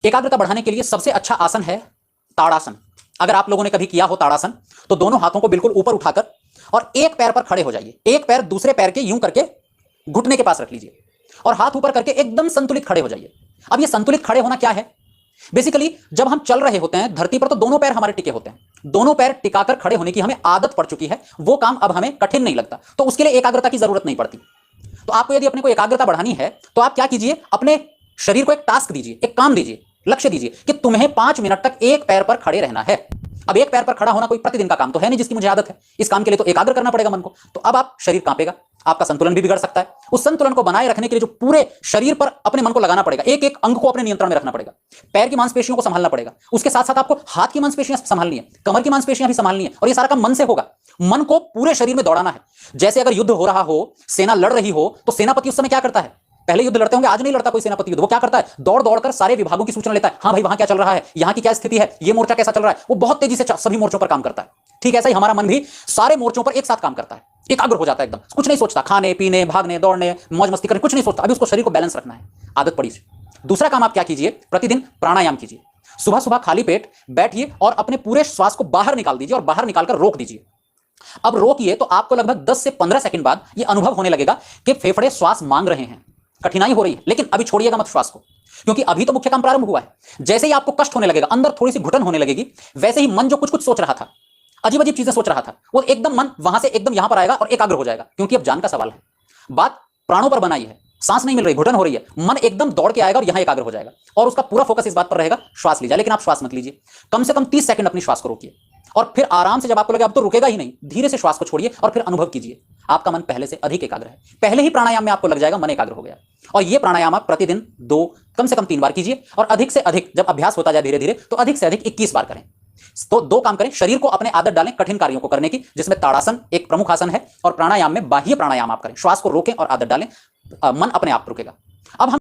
एकाग्रता बढ़ाने के लिए सबसे अच्छा आसन है ताड़ासन। अगर आप लोगों ने कभी किया हो ताड़ासन, तो दोनों हाथों को बिल्कुल ऊपर उठाकर और एक पैर पर खड़े हो जाइए। एक पैर दूसरे पैर के यूं करके घुटने के पास रख लीजिए और हाथ ऊपर करके एकदम संतुलित खड़े हो जाइए। अब ये संतुलित खड़े होना क्या है? बेसिकली जब हम चल रहे होते हैं धरती पर, तो दोनों पैर हमारे टिके होते हैं। दोनों पैर टिकाकर खड़े होने की हमें आदत पड़ चुकी है, वो काम अब हमें कठिन नहीं लगता, तो उसके लिए एकाग्रता की जरूरत नहीं पड़ती। तो आपको यदि अपने को एकाग्रता बढ़ानी है तो आप क्या कीजिए, अपने शरीर को एक टास्क दीजिए, एक काम दीजिए, लक्ष्य दीजिए कि तुम्हें 5 मिनट तक एक पैर पर खड़े रहना है। अब एक पैर पर खड़ा होना कोई प्रतिदिन का काम तो है नहीं जिसकी मुझे आदत है। इस काम के लिए तो एकाग्र करना पड़ेगा मन को। तो अब आप शरीर कांपेगा, आपका संतुलन भी बिगड़ सकता है। उस संतुलन को बनाए रखने के लिए जो पूरे शरीर पर अपने मन को लगाना पड़ेगा, एक एक अंग को अपने नियंत्रण में रखना पड़ेगा। पैर की मांसपेशियों को संभालना पड़ेगा, उसके साथ साथ आपको हाथ की मांसपेशियां संभालनी है, कमर की मांसपेशियां भी संभालनी है, और ये सारा काम मन से होगा। मन को पूरे शरीर में दौड़ाना है। जैसे अगर युद्ध हो रहा हो, सेना लड़ रही हो, तो सेनापति उस समय क्या करता है? पहले युद्ध लड़ते होंगे, आज नहीं लड़ता कोई सेनापति युद्ध। वो क्या करता है? दौड़ दौड़कर सारे विभागों की सूचना लेता है। हाँ भाई, वहां क्या चल रहा है, यहां की क्या स्थिति है, ये मोर्चा कैसा चल रहा है। वो बहुत तेजी से सभी मोर्चों पर काम करता है। ठीक ऐसा ही हमारा मन भी सारे मोर्चों पर एक साथ काम करता है, एकाग्र हो जाता है, एकदम कुछ नहीं सोचता, खाने पीने, भागने दौड़ने, मौज मस्ती करने, कुछ नहीं सोचता। अभी उसको शरीर को बैलेंस रखना है, आदत पड़ी से। दूसरा काम आप क्या कीजिए, प्रतिदिन प्राणायाम कीजिए। सुबह सुबह खाली पेट बैठिए और अपने पूरे श्वास को बाहर निकाल दीजिए और बाहर निकालकर रोक दीजिए। अब रोकिए तो आपको लगभग 10 से 15 सेकंड बाद यह अनुभव होने लगेगा कि फेफड़े श्वास मांग रहे हैं, कठिनाई हो रही है। लेकिन अभी छोड़िएगा मत श्वास को, क्योंकि अभी तो मुख्य काम प्रारंभ हुआ है। जैसे ही आपको कष्ट होने लगेगा, अंदर थोड़ी सी घुटन होने लगेगी, वैसे ही मन जो कुछ कुछ सोच रहा था, अजीब अजीब चीजें सोच रहा था, वो एकदम मन वहां से एकदम यहां पर आएगा और एकाग्र हो जाएगा। क्योंकि अब जान का सवाल है, बात प्राणों पर बनाई है, सांस नहीं मिल रही, घुटन हो रही है, मन एकदम दौड़ के आएगा और यहां एकाग्र हो जाएगा और उसका पूरा फोकस इस बात पर रहेगा श्वास लीजिए। लेकिन आप श्वास मत लीजिए, कम से कम 30 सेकंड अपनी श्वास को रोकिए और फिर आराम से, जब आपको लगे अब तो रुकेगा ही नहीं, धीरे से श्वास को छोड़िए और फिर अनुभव कीजिए आपका मन पहले से अधिक एकाग्र है। पहले ही प्राणायाम में आपको लग जाएगा मन एकाग्र हो गया। और ये प्राणायाम आप प्रतिदिन 2, कम से कम 3 बार कीजिए और अधिक से अधिक, जब अभ्यास होता जाए धीरे धीरे, तो अधिक से अधिक 21 बार करें। तो 2 काम करें, शरीर को अपने आदत डालें कठिन कार्यों को करने की, जिसमें ताड़ासन एक प्रमुख आसन है, और प्राणायाम में बाह्य प्राणायाम आप करें, श्वास को रोकें और आदत डालें, मन अपने आप रुकेगा। अब हम